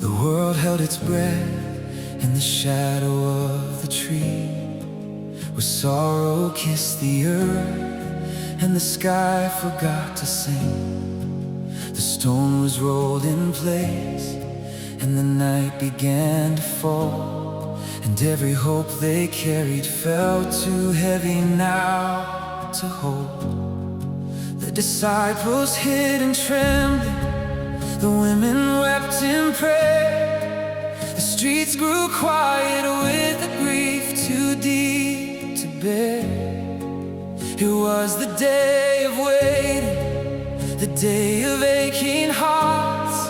The world held its breath in the shadow of the tree, where sorrow kissed the earth and the sky forgot to sing. The stone was rolled in place and the night began to fall, and every hope they carried felt too heavy now to hold. The disciples hid and trembling, the women wept in prayer. The streets grew quiet with a grief too deep to bear. It was the day of waiting, the day of aching hearts,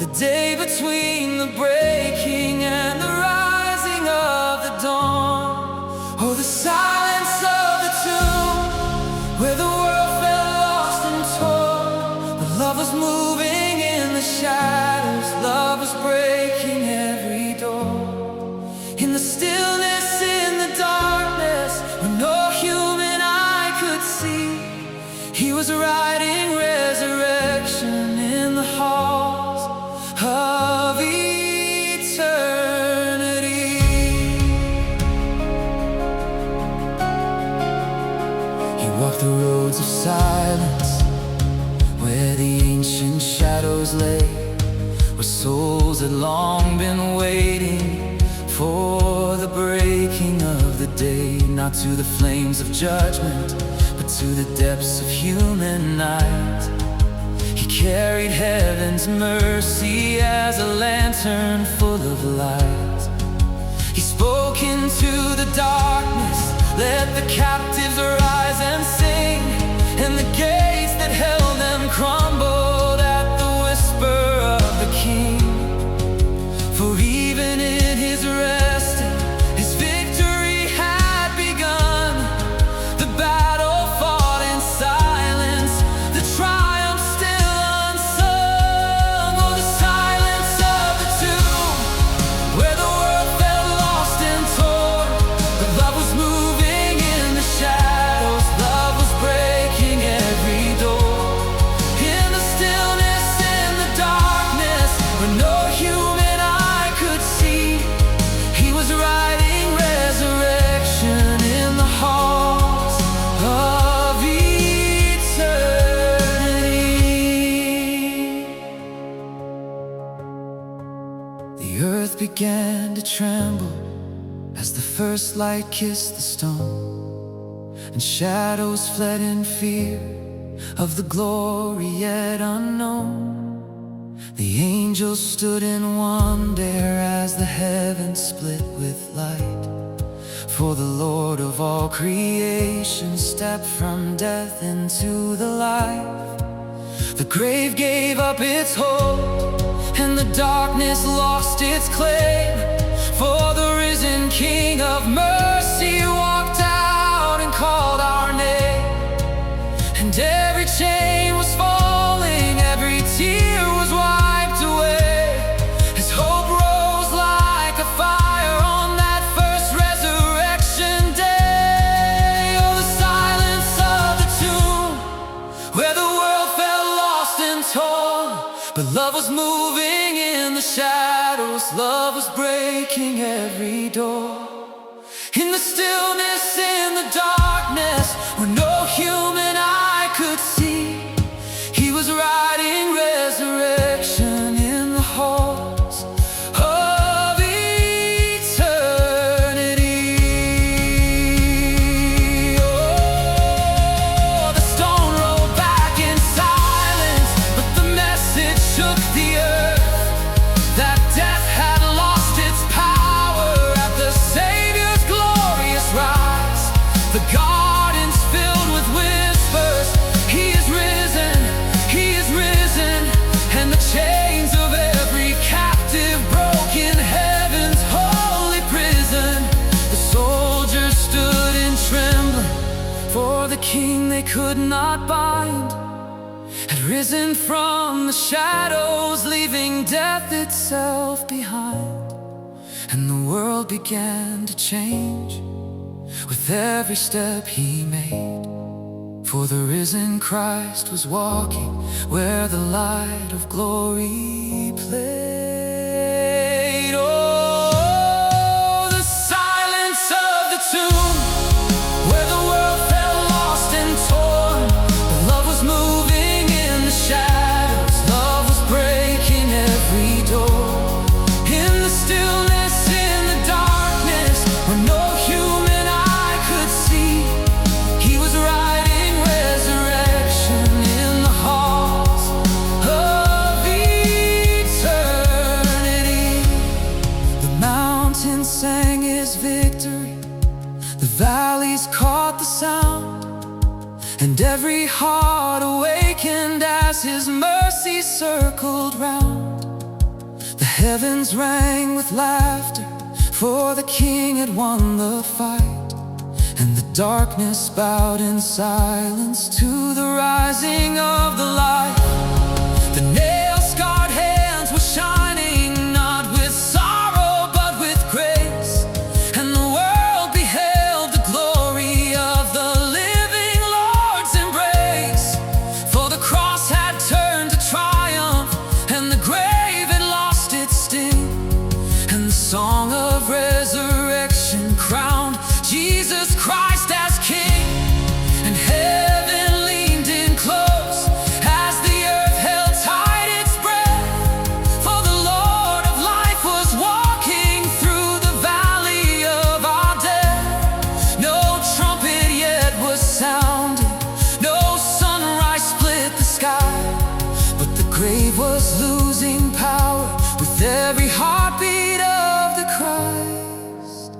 the day between the breaking and the rising of the dawn. Oh, the silence of the tomb, where the world fell lost and torn. But love was moving in the shadows, love was breaking every door. In the stillness, in the darkness, when no human eye could see, he was writing resurrection in the halls of eternity. He walked the roads of silence, where the ancient shadows lay, where souls had long been waiting for the breaking of the day. Not to the flames of judgment, but to the depths of human night. He carried heaven's mercy as a lantern full of light. He spoke into the darkness, let the captives rise and sing, and the gates that held them crumbled at the whisper of the King. For even in his resting, his victory had begun. The battle fought in silence, the triumph still unsung. Oh, the silence of the tomb, where the world fell lost and torn. But love was moving in the shadows, love was breaking every door. In the stillness, in the darkness, where no human eye could see, he was writing resurrection in the halls of eternity. The earth began to tremble as the first light kissed the stone, and shadows fled in fear of the glory yet unknown. The angels stood in wonder as the heavens split with light, for the Lord of all creation stepped from death into the light. The grave gave up its hold, and the darkness lost its claim, for the risen King of mercy walked out and called our name. And every chain was falling, every tear was wiped away, as hope rose like a fire on that first resurrection day. Oh, the silence of the tomb, where the world fell lost and torn. But love was moving in the shadows, love was breaking every door. In the stillness, in the darkness, where no human eye could see, he was writing resurrection in the halls of eternity. Oh, the stone rolled back in silence, but the message shook the earth, that death had lost its power at the Savior's glorious rise. The gardens filled with whispers, he is risen, he is risen. And the chains of every captive broke in heaven's holy prison. The soldiers stood in trembling, for the King they could not bind had risen from the shadows, leaving death itself behind. And the world began to change with every step he made, for the risen Christ was walking where the light of glory played. every heart awakened as his mercy circled round. The heavens rang with laughter, for the King had won the fight, and the darkness bowed in silence to the rising of the light. The nail-scarred hands were shining, not with sorrow but with grace, and the world beheld the glory of the living Lord's embrace. For the cross had turned to triumph, and the grave had lost its sting, and the song of resurrection crowned Jesus Christ as King. And heaven leaned in close as the earth held tight its breath, for the Lord of life was walking through the valley of our death. No trumpet yet was sounded, no sunrise split the sky, but the grave was losing power with every heartbeat of the Christ.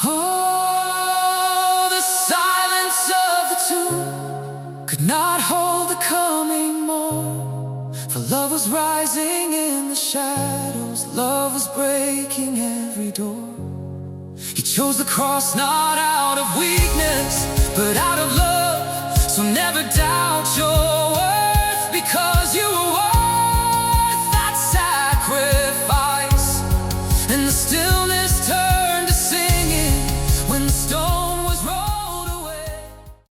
Oh, the silence of the tomb could not hold the coming morn, for love was rising in the shadows, love was breaking every door. He chose the cross not out of weakness, but out of love. So never doubt your worth, because you were worth that sacrifice. And the still